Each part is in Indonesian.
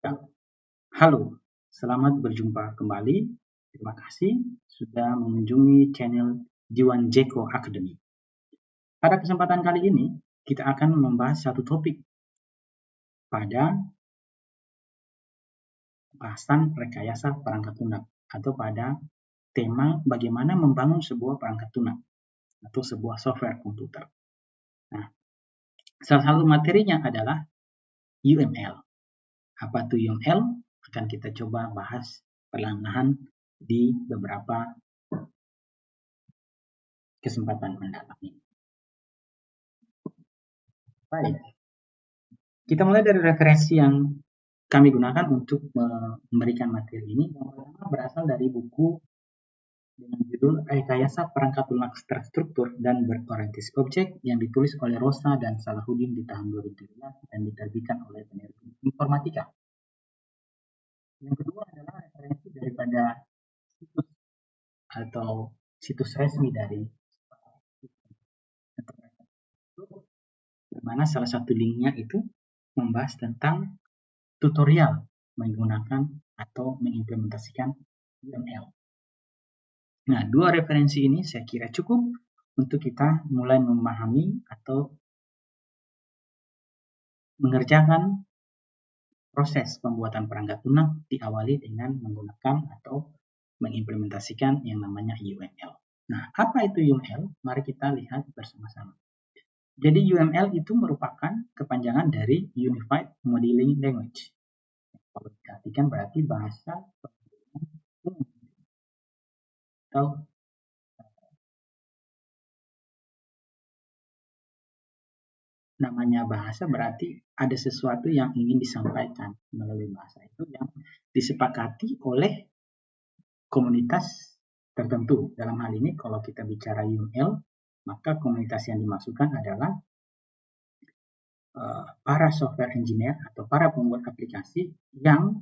Ya, halo, selamat berjumpa kembali. Terima kasih sudah mengunjungi channel Jiwan Jeko Academy. Pada kesempatan kali ini, kita akan membahas satu topik pada bahasan rekayasa perangkat lunak atau pada tema bagaimana membangun sebuah perangkat lunak atau sebuah software komputer. Nah, salah satu materinya adalah UML. Apa itu UML? Akan kita coba bahas perlahan-lahan di beberapa kesempatan mendatang ini. Baik, kita mulai dari referensi yang kami gunakan untuk memberikan materi ini. Yang pertama berasal dari buku dengan judul Rekayasa Perangkat Lunak Terstruktur dan Berorientasi Objek yang ditulis oleh Rosa dan Salahuddin di tahun 2013 dan diterbitkan oleh penerbit Informatika. Yang kedua adalah referensi daripada situs atau situs resmi dari di mana salah satu linknya itu membahas tentang tutorial menggunakan atau mengimplementasikan UML. Nah, dua referensi ini saya kira cukup untuk kita mulai memahami atau mengerjakan proses pembuatan perangkat lunak diawali dengan menggunakan atau mengimplementasikan yang namanya UML. Nah, apa itu UML? Mari kita lihat bersama-sama. Jadi UML itu merupakan kepanjangan dari Unified Modeling Language. Kalau diartikan berarti bahasa atau namanya bahasa berarti ada sesuatu yang ingin disampaikan melalui bahasa itu yang disepakati oleh komunitas tertentu. Dalam hal ini kalau kita bicara UML, maka komunitas yang dimaksudkan adalah para software engineer atau para pembuat aplikasi yang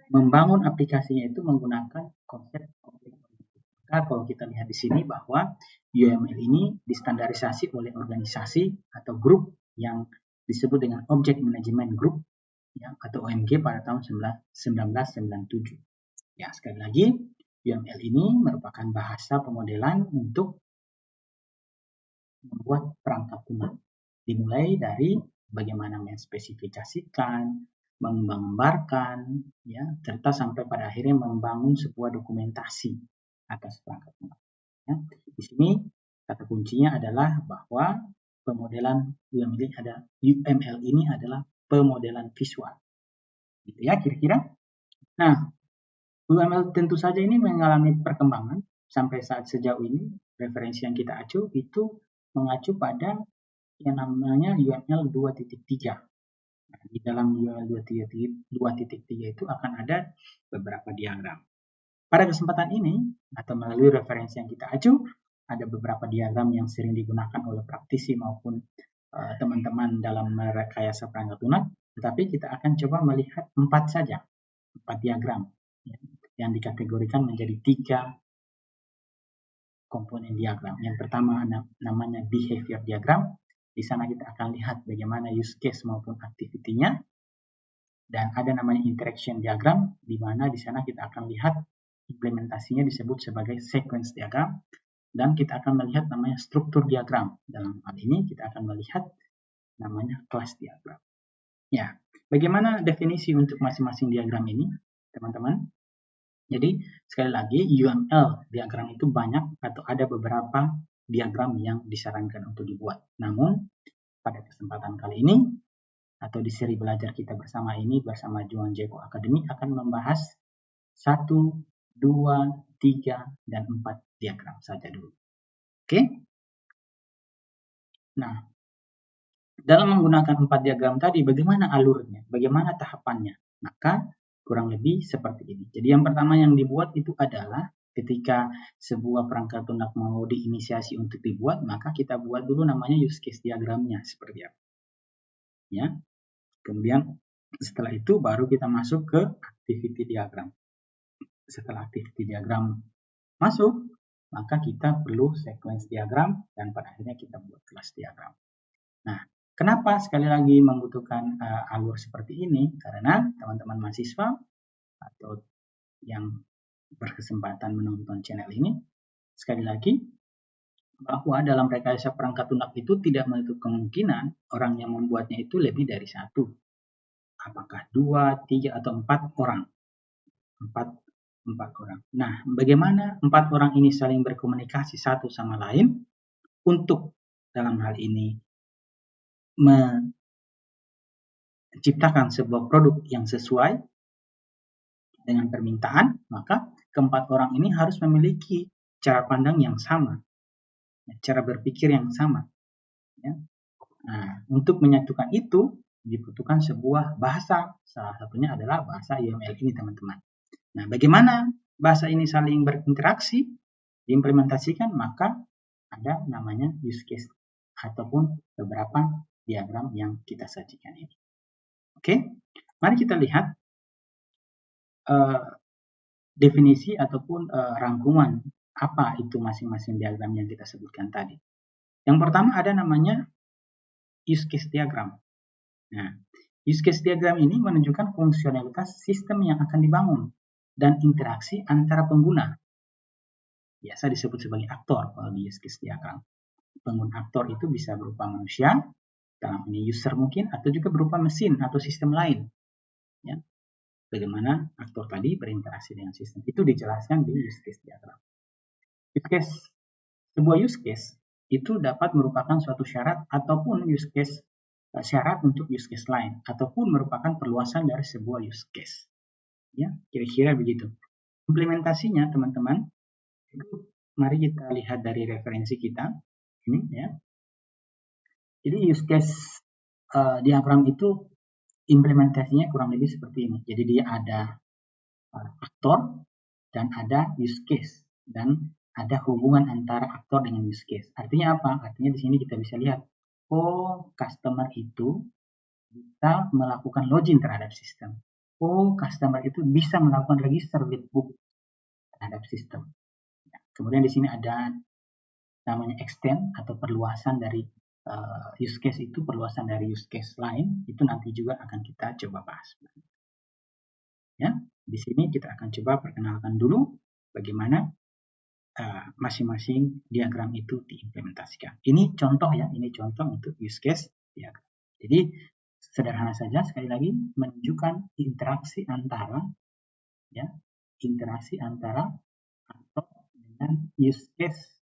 membangun aplikasinya itu menggunakan konsep objek. Maka kalau kita lihat di sini bahwa UML ini distandarisasi oleh organisasi atau grup yang disebut dengan Object Management Group ya, atau OMG pada tahun 1997. Ya, sekali lagi, UML ini merupakan bahasa pemodelan untuk membuat perangkat lunak. Dimulai dari bagaimana menspesifikasikan, menggambarkan, ya, serta sampai pada akhirnya membangun sebuah dokumentasi atas perangkat lunak. Ya. Di sini kata kuncinya adalah bahwa pemodelan UML ini adalah pemodelan visual. Gitu ya kira-kira. Nah, UML tentu saja ini mengalami perkembangan sampai saat sejauh ini. Referensi yang kita acu itu mengacu pada yang namanya UML 2.3. Nah, di dalam UML 2.3 itu akan ada beberapa diagram. Pada kesempatan ini, atau melalui referensi yang kita acu, ada beberapa diagram yang sering digunakan oleh praktisi maupun teman-teman dalam rekayasa perangkat lunak, tetapi kita akan coba melihat 4 saja, 4 diagram yang dikategorikan menjadi 3 komponen diagram. Yang pertama namanya behavior diagram. Di sana kita akan lihat bagaimana use case maupun activity-nya. Dan ada namanya interaction diagram, di mana di sana kita akan lihat implementasinya disebut sebagai sequence diagram. Dan kita akan melihat namanya struktur diagram. Dalam hal ini kita akan melihat namanya class diagram. Ya, bagaimana definisi untuk masing-masing diagram ini, teman-teman? Jadi, sekali lagi, UML diagram itu banyak atau ada beberapa diagram yang disarankan untuk dibuat. Namun, pada kesempatan kali ini, atau di seri belajar kita bersama ini, bersama Jiwan Jeko Academy, akan membahas 1, 2, 3, dan 4 diagram saja dulu. Oke? Nah, dalam menggunakan 4 diagram tadi, bagaimana alurnya? Bagaimana tahapannya? Maka, kurang lebih seperti ini. Jadi yang pertama yang dibuat itu adalah ketika sebuah perangkat lunak mau diinisiasi untuk dibuat, maka kita buat dulu namanya use case diagramnya seperti apa. Ya. Kemudian setelah itu baru kita masuk ke activity diagram. Setelah activity diagram masuk, maka kita perlu sequence diagram dan pada akhirnya kita buat class diagram. Nah, Kenapa sekali lagi membutuhkan alur seperti ini? Karena teman-teman mahasiswa atau yang berkesempatan menonton channel ini, sekali lagi, bahwa dalam rekayasa perangkat lunak itu tidak menutup kemungkinan orang yang membuatnya itu lebih dari satu. Apakah 2, 3, atau 4 orang? 4 orang. Nah, bagaimana 4 orang ini saling berkomunikasi satu sama lain untuk dalam hal ini menciptakan sebuah produk yang sesuai dengan permintaan, maka keempat orang ini harus memiliki cara pandang yang sama, cara berpikir yang sama. Ya. Nah, untuk menyatukan itu dibutuhkan sebuah bahasa, salah satunya adalah bahasa UML ini, teman-teman. Nah, bagaimana bahasa ini saling berinteraksi, diimplementasikan, maka ada namanya use case ataupun beberapa diagram yang kita sajikan ini. Oke, mari kita lihat definisi ataupun rangkuman apa itu masing-masing diagram yang kita sebutkan tadi. Yang pertama ada namanya use case diagram. Nah, use case diagram ini menunjukkan fungsionalitas sistem yang akan dibangun dan interaksi antara pengguna. Biasa disebut sebagai aktor kalau di use case diagram. Pengguna aktor itu bisa berupa manusia, dalam ini user mungkin, atau juga berupa mesin atau sistem lain. Ya. Bagaimana aktor tadi berinteraksi dengan sistem itu dijelaskan di use case diagram. Sebuah use case itu dapat merupakan suatu syarat ataupun use case syarat untuk use case lain ataupun merupakan perluasan dari sebuah use case. Ya, kira-kira begitu. Implementasinya, teman-teman, mari kita lihat dari referensi kita ini ya. Jadi use case diagram itu implementasinya kurang lebih seperti ini. Jadi dia ada aktor dan ada use case dan ada hubungan antara aktor dengan use case. Artinya apa? Artinya di sini kita bisa lihat, oh customer itu bisa melakukan login terhadap sistem. Oh customer itu bisa melakukan register with book terhadap sistem. Kemudian di sini ada namanya extend atau perluasan dari use case itu, perluasan dari use case lain, itu nanti juga akan kita coba bahas. Ya, di sini kita akan coba perkenalkan dulu bagaimana masing-masing diagram itu diimplementasikan. Ini contoh ya, ini contoh untuk use case diagram. Jadi sederhana saja, sekali lagi menunjukkan interaksi antara ya, interaksi antara aktor dengan use case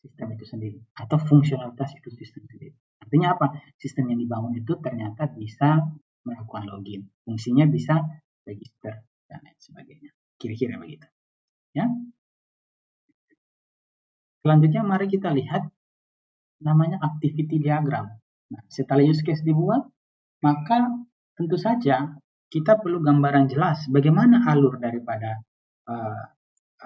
sistem itu sendiri atau fungsionalitas itu sistem sendiri. Artinya apa? Sistem yang dibangun itu ternyata bisa melakukan login, fungsinya bisa register dan lain sebagainya. Kira-kira begitu. Ya. Selanjutnya mari kita lihat namanya activity diagram. Nah, setelah use case dibuat, maka tentu saja kita perlu gambaran jelas bagaimana alur daripada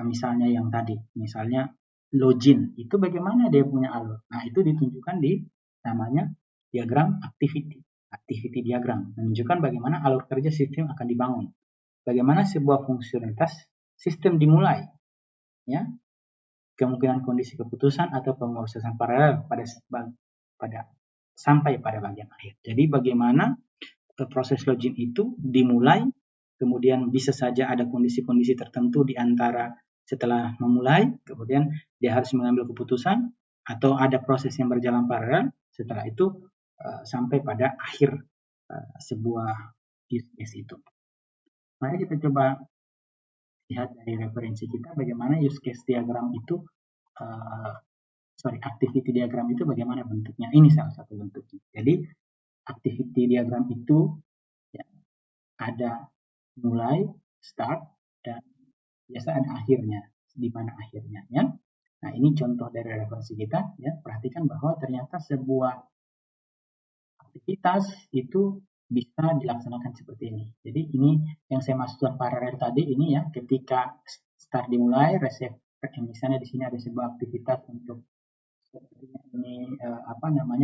misalnya yang tadi, misalnya login, itu bagaimana dia punya alur. Nah, itu ditunjukkan di namanya diagram activity diagram, menunjukkan bagaimana alur kerja sistem akan dibangun. Bagaimana sebuah fungsionalitas sistem dimulai, ya, kemungkinan kondisi keputusan atau pemrosesan paralel pada sampai pada bagian akhir. Jadi bagaimana proses login itu dimulai, kemudian bisa saja ada kondisi-kondisi tertentu di antara setelah memulai, kemudian dia harus mengambil keputusan atau ada proses yang berjalan paralel, setelah itu sampai pada akhir sebuah use case itu. Mari kita coba lihat dari referensi kita bagaimana use case diagram itu activity diagram itu bagaimana bentuknya. Ini salah satu bentuknya. Jadi activity diagram itu ya, ada mulai, start, dan biasa ada akhirnya. Di mana akhirnya ya. Nah, ini contoh dari referensi kita ya. Perhatikan bahwa ternyata sebuah aktivitas itu bisa dilaksanakan seperti ini. Jadi ini yang saya maksudkan paralel tadi ini ya, ketika start dimulai, receive, misalnya di sini ada sebuah aktivitas untuk ini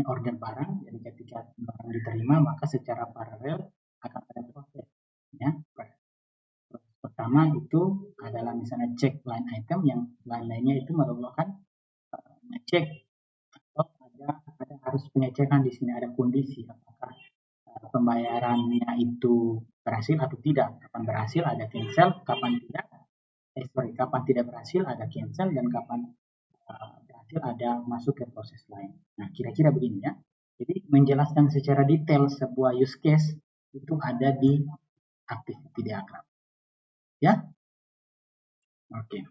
order barang. Jadi ketika barang diterima, maka secara paralel akan ada proses ya. Pertama itu adalah misalnya cek line item, yang line lainnya itu merupakan ngecek atau ada harus pengecekan di sini, ada kondisi apakah pembayarannya itu berhasil atau tidak. Kapan berhasil ada cancel, kapan tidak, kapan tidak berhasil ada cancel, dan kapan berhasil ada masuk ke proses lain. Nah, kira-kira begini ya. Jadi menjelaskan secara detail sebuah use case itu ada di activity diagram. Ya. Oke.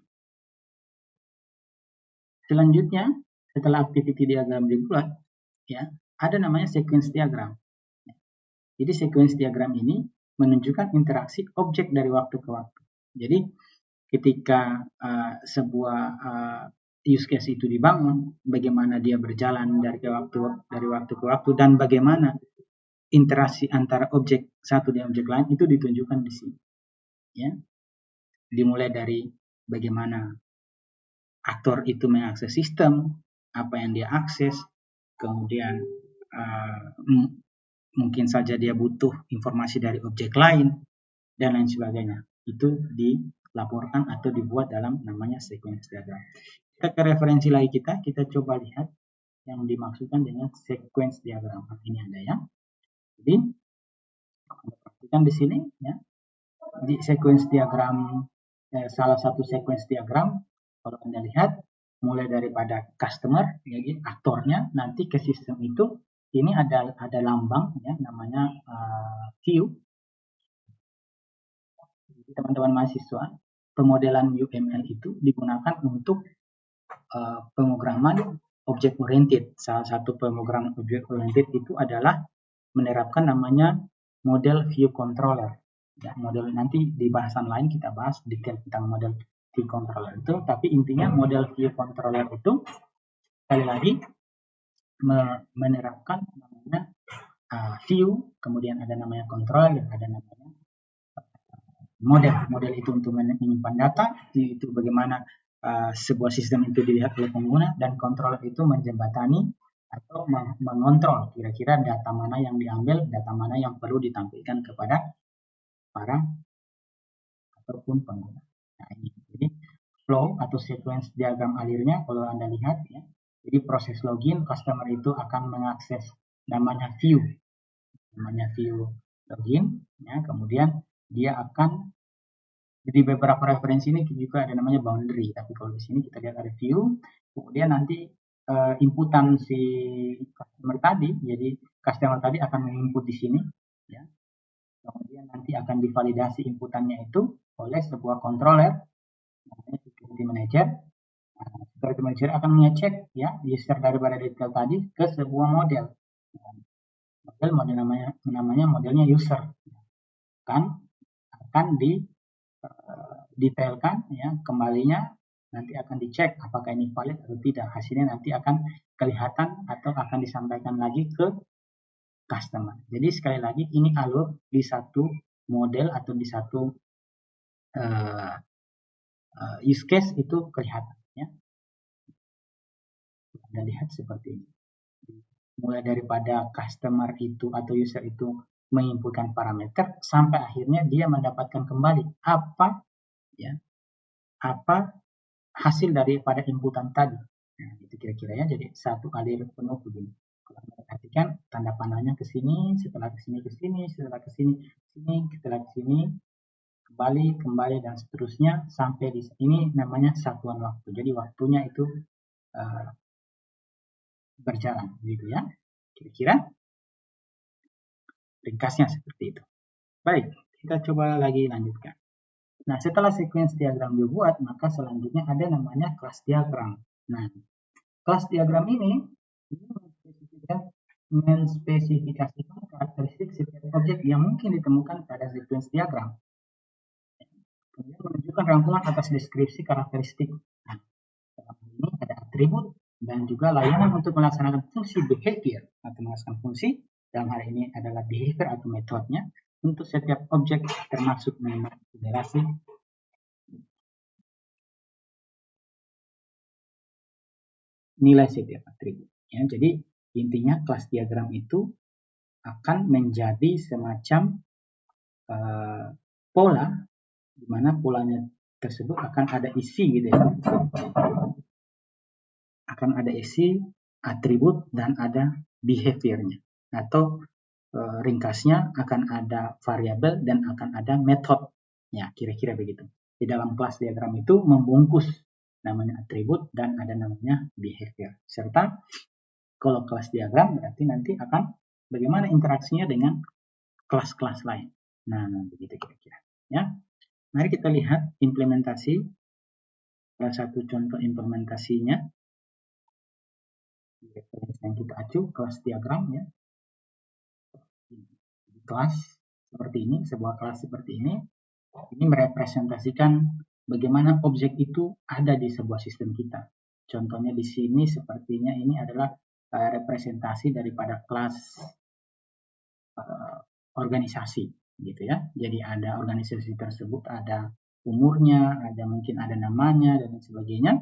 Selanjutnya, setelah activity diagram dibuat, ya, ada namanya sequence diagram. Jadi sequence diagram ini menunjukkan interaksi objek dari waktu ke waktu. Jadi ketika sebuah use case itu dibangun, bagaimana dia berjalan dari waktu ke waktu, dan bagaimana interaksi antara objek satu dan objek lain itu ditunjukkan di sini. Ya, dimulai dari bagaimana aktor itu mengakses sistem, apa yang dia akses, kemudian mungkin saja dia butuh informasi dari objek lain, dan lain sebagainya. Itu dilaporkan atau dibuat dalam namanya sequence diagram. Kita ke referensi lagi kita coba lihat yang dimaksudkan dengan sequence diagram. Ini ada ya. Jadi, perhatikan di sini ya. Di sequence diagram, salah satu sequence diagram, kalau Anda lihat, mulai daripada customer, jadi aktornya, nanti ke sistem itu, ini ada lambang ya, namanya view. Jadi teman-teman mahasiswa, pemodelan UML itu digunakan untuk pemrograman object oriented. Salah satu pemrograman object oriented itu adalah menerapkan namanya model view controller. Ya, model nanti di bahasan lain kita bahas detail tentang model view controller itu, tapi intinya model view controller itu sekali lagi menerapkan namanya view, kemudian ada namanya control, dan ada namanya model itu untuk menyimpan data, itu bagaimana sebuah sistem itu dilihat oleh pengguna, dan controller itu menjembatani atau mengontrol kira-kira data mana yang diambil, data mana yang perlu ditampilkan kepada para ataupun pengguna. Nah, ini jadi flow atau sequence diagram alirnya kalau Anda lihat ya. Jadi proses login, customer itu akan mengakses namanya view login ya, kemudian dia akan, jadi beberapa referensi ini juga ada namanya boundary, tapi kalau di sini kita lihat ada view, kemudian nanti inputan si customer tadi, jadi customer tadi akan menginput di sini ya. Kemudian nanti akan divalidasi inputannya itu oleh sebuah controller namanya security manager. Security manager akan mengecek ya user daripada detail tadi ke sebuah model. Model namanya modelnya user. Akan detailkan ya kembalinya, nanti akan dicek apakah ini valid atau tidak. Hasilnya nanti akan kelihatan atau akan disampaikan lagi ke customer. Jadi sekali lagi ini alur di satu model atau di satu use case itu kelihatan ya. Anda lihat seperti ini. Mulai daripada customer itu atau user itu menginputkan parameter sampai akhirnya dia mendapatkan kembali apa hasil daripada inputan tadi. Nah, itu kira-kira ya. Jadi satu alir penuh begini. Kalau Anda perhatikan tanda panahnya ke sini, setelah ke sini ke sini, setelah ke sini setelah ke sini kembali dan seterusnya sampai di sini, namanya satuan waktu. Jadi waktunya itu berjalan gitu ya. Kira-kira ringkasnya seperti itu. Baik, kita coba lagi lanjutkan. Nah, setelah sequence diagram dibuat, maka selanjutnya ada namanya class diagram. Nah, class diagram ini menspesifikasikan karakteristik setiap objek yang mungkin ditemukan pada sequence diagram. Kemudian menunjukkan rangkuman atas deskripsi karakteristik. Nah, dalam ini ada atribut dan juga layanan untuk melaksanakan fungsi behavior atau melaksanakan fungsi. Dalam hal ini adalah behavior atau metodenya untuk setiap objek, termasuk mengenerasi nilai setiap atribut. Ya, jadi intinya kelas diagram itu akan menjadi semacam pola, di mana polanya tersebut akan ada isi gitu ya. Akan ada isi, atribut, dan ada behaviornya, atau ringkasnya akan ada variabel dan akan ada method. Ya, kira-kira begitu. Di dalam kelas diagram itu membungkus namanya atribut dan ada namanya behavior. Serta kalau kelas diagram berarti nanti akan bagaimana interaksinya dengan kelas-kelas lain. Nah, begitu kira-kira. Ya, mari kita lihat implementasi. Salah satu contoh implementasinya yang kita acu kelas diagram ya. Kelas seperti ini, sebuah kelas seperti ini merepresentasikan bagaimana objek itu ada di sebuah sistem kita. Contohnya di sini sepertinya ini adalah representasi daripada kelas organisasi gitu ya. Jadi ada organisasi tersebut, ada umurnya, ada mungkin ada namanya dan sebagainya.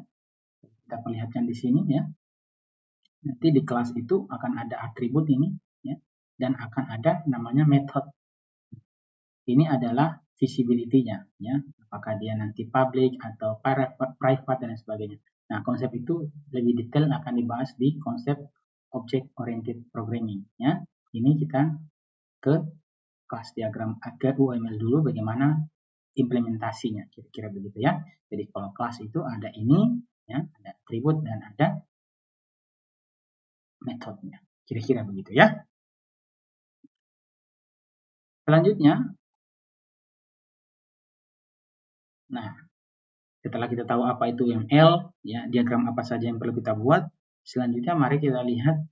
Kita perlihatkan di sini ya. Nanti di kelas itu akan ada atribut ini ya, dan akan ada namanya method. Ini adalah visibility-nya ya, apakah dia nanti public atau private dan sebagainya. Nah, konsep itu lebih detail akan dibahas di konsep object oriented programming ya. Ini kita ke kelas diagram ke UML dulu bagaimana implementasinya kira-kira begitu ya. Jadi kalau kelas itu ada ini ya, ada atribut dan ada metodenya. Kira-kira begitu ya. Selanjutnya, nah, setelah kita tahu apa itu UML, ya, diagram apa saja yang perlu kita buat, selanjutnya mari kita lihat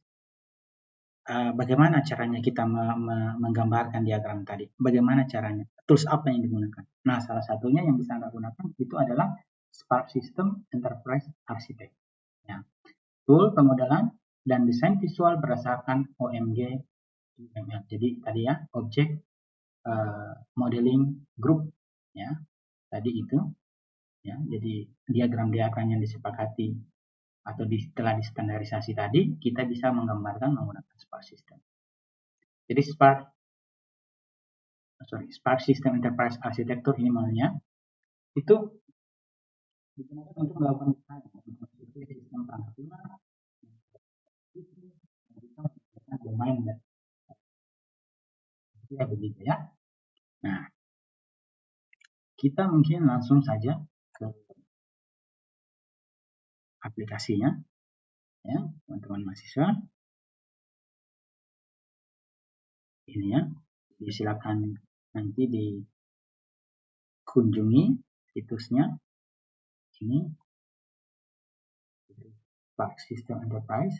bagaimana caranya kita menggambarkan diagram tadi. Bagaimana caranya? Tools apa yang digunakan? Nah, salah satunya yang bisa Anda gunakan itu adalah Spark System Enterprise Architect. Ya. Tool pemodelan dan desain visual berdasarkan OMG UML. Jadi tadi ya, Object Modeling Group. Ya, tadi itu. Ya, jadi diagram-diagram yang disepakati atau telah distandarisasi tadi, kita bisa menggambarkan menggunakan Spark System. Jadi Spark System Enterprise Architecture ini namanya, itu digunakan untuk melakukan sistem perangkat lunak, domain dan ya begitu ya. Nah, kita mungkin langsung saja ke aplikasinya, ya teman-teman mahasiswa. Ini ya, silakan nanti dikunjungi situsnya. Ini Spark System Enterprise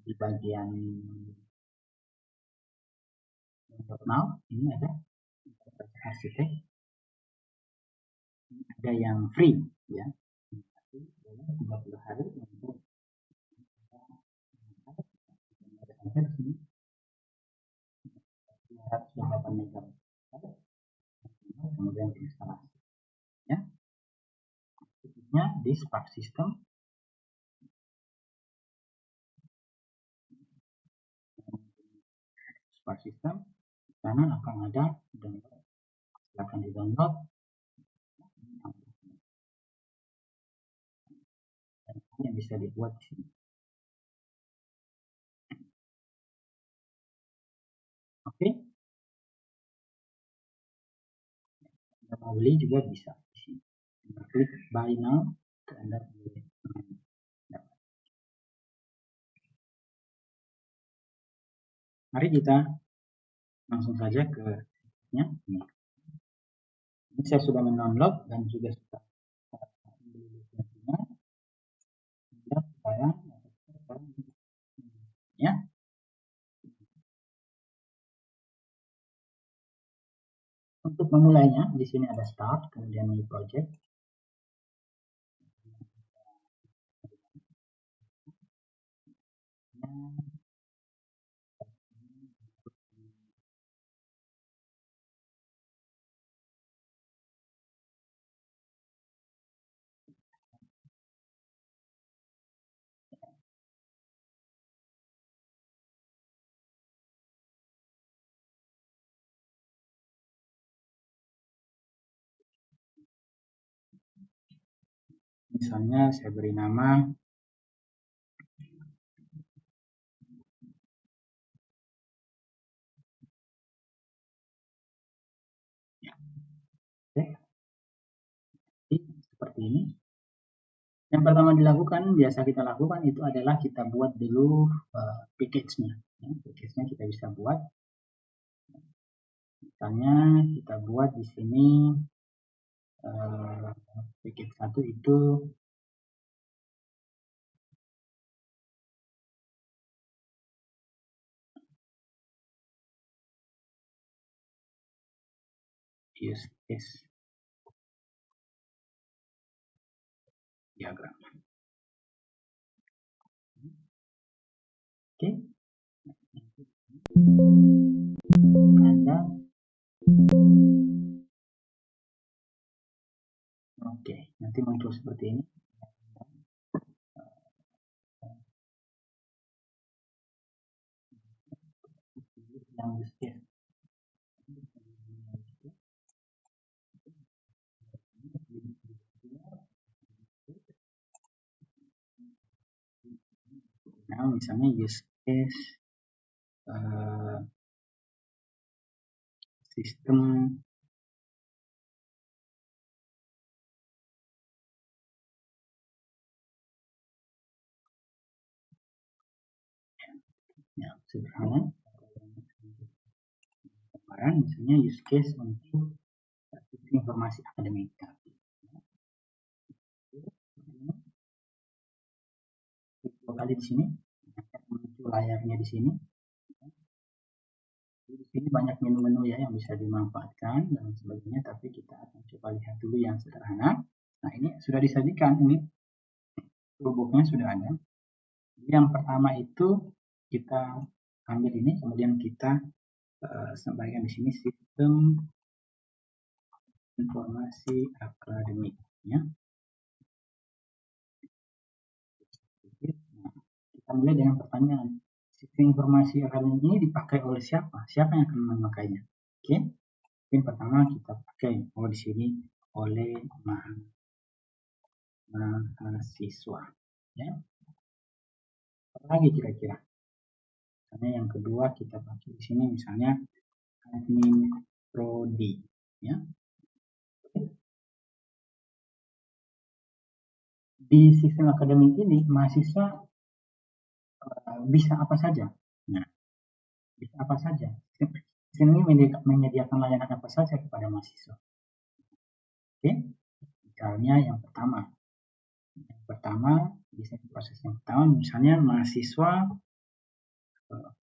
di bagian now ini ada arsitek, ada yang free ya, 30 hari untuk kemudian instalasi ya, di Spark System. Spark System sana akan ada download, silakan di download dan yang bisa dibuat di sini. Oke, Anda mau beli juga bisa di sini. Anda klik buy now, Anda boleh. Mari kita langsung saja ke nya. Ini saya sudah mendownload dan juga sudah membeli lisensinya. Sekarang ya. Untuk memulainya, di sini ada start, kemudian new project. Misalnya saya beri nama seperti ini. Yang pertama dilakukan, biasa kita lakukan itu adalah kita buat dulu package-nya. Package-nya kita bisa buat. Misalnya kita buat di sini package 1 itu use case diagram. Oke. Anda oke, nanti muncul seperti ini. Yang use case. Nah, misalnya use case sistem ya sederhana. Kemarin misalnya use case untuk informasi akademika. Dua kali di sini, muncul layarnya di sini. Di sini banyak menu-menu ya yang bisa dimanfaatkan dan sebagainya, tapi kita akan coba lihat dulu yang sederhana. Nah, ini sudah disajikan, ini toolbox-nya sudah ada. Yang pertama itu kita ambil ini, kemudian kita sampaikan di sini sistem informasi akademiknya. Nah, kita mulai dengan pertanyaan, sistem informasi akademik ini dipakai oleh siapa? Siapa yang akan memakainya? Oke, mungkin pertama kita pakai di sini oleh mahasiswa. Ya, apa lagi kira-kira? Misalnya yang kedua kita pakai di sini misalnya admin prodi. Ya. Di sistem akademik ini mahasiswa bisa apa saja. Nah, bisa apa saja. Sistem ini menyediakan layanan apa saja kepada mahasiswa. Oke, misalnya yang pertama. Yang pertama, bisa proses yang pertama, misalnya mahasiswa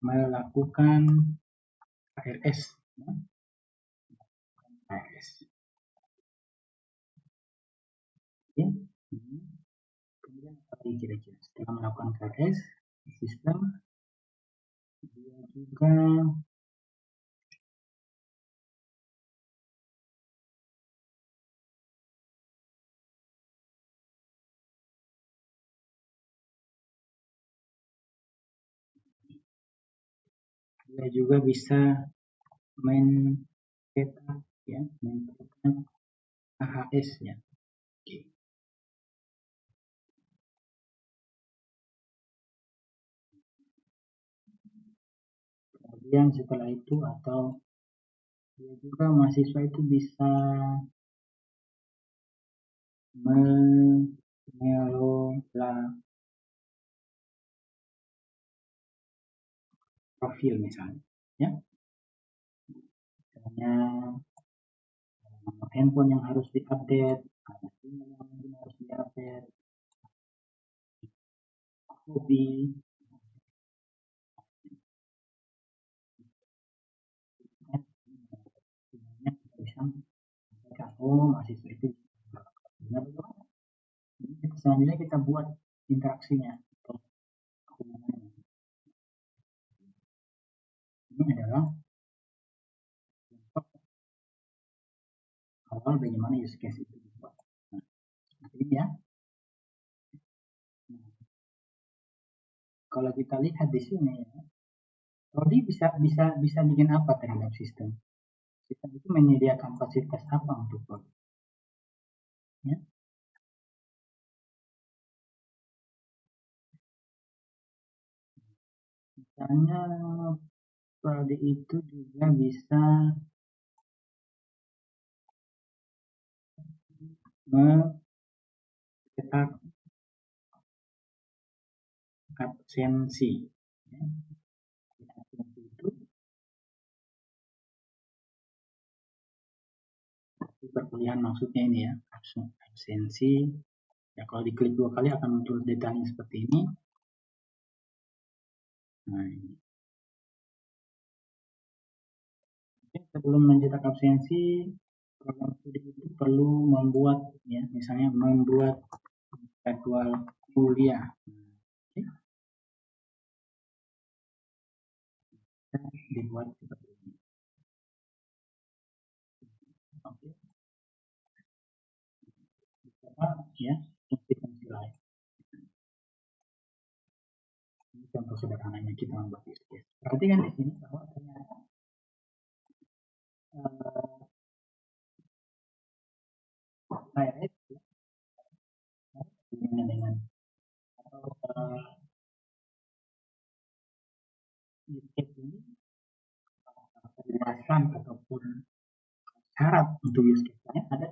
melakukan KRS. KRS. Oke. Kemudian apa lagi kira-kira? Setelah melakukan KRS, sistem dia juga bisa main cetak ya, main cetak AHS ya. Oke. Kemudian setelah itu atau dia juga mahasiswa itu bisa mengelola profil misalnya ya, misalnya nomor handphone yang harus diupdate, ada email yang harus diupdate, hobi, kita bisa sampaikan, mahasiswa itu benar. Jadi selanjutnya kita buat interaksinya atau hubungannya. Ini adalah awal bagaimana use case itu dibuat. Nah, seperti ini ya. Nah, kalau kita lihat di sini ya, Prodi bisa bikin apa terhadap sistem? Sistem itu menyediakan fasilitas apa untuk Prodi? Ya. Misalnya Prodi itu juga bisa mencetak absensi. Ya. Absensi itu perkuliahan maksudnya ini ya, absensi. Ya, kalau diklik 2 kali akan muncul detailnya seperti ini. Nah, ini. Sebelum mencetak absensi, program studi itu perlu membuat, ya, misalnya membuat jadwal kuliah. Dibuat seperti ini. Oke. Ya, fungsi lain. Ini contoh sederhananya kita membuat use case. Perhatikan di sini bahwa ternyata dengan atau use case ini penjelasan ataupun syarat untuk use case-nya ada.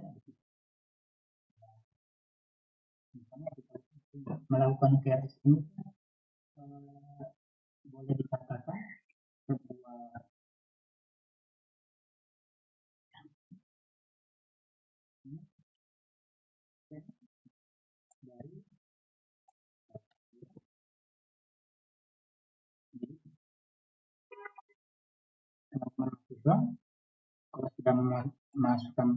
Misalnya kita melakukan QRS ini boleh dikatakan sebuah dari teman-teman mahasiswa kalau sudah memasukkan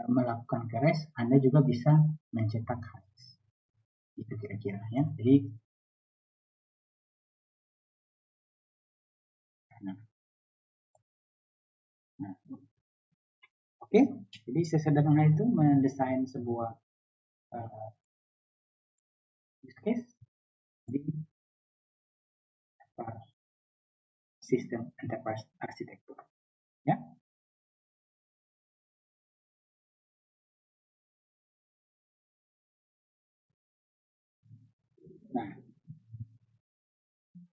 melakukan QRS, Anda juga bisa mencetak HRS. Itu kira-kira ya. Jadi nah, oke, jadi sesederhana itu mendesain sebuah use case di sistem enterprise arsitektur. Ya. Nah,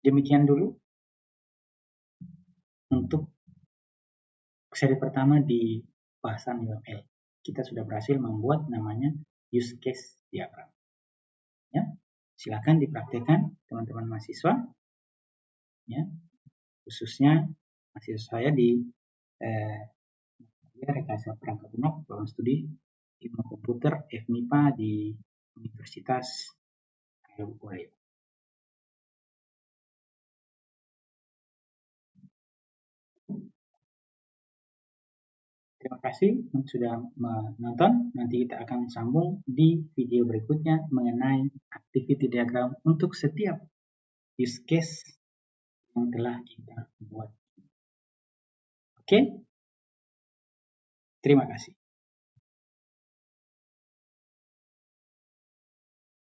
demikian dulu untuk seri pertama di bahasan UML. Kita sudah berhasil membuat namanya use case diagram. Ya, silakan dipraktekkan teman-teman mahasiswa. Ya, khususnya mahasiswa saya di Rekayasa Perangkat Lunak Program Studi Ilmu Komputer FMIPA di Universitas Kayu. Terima kasih sudah menonton. Nanti kita akan sambung di video berikutnya mengenai activity diagram untuk setiap use case yang telah kita buat. Oke? Terima kasih.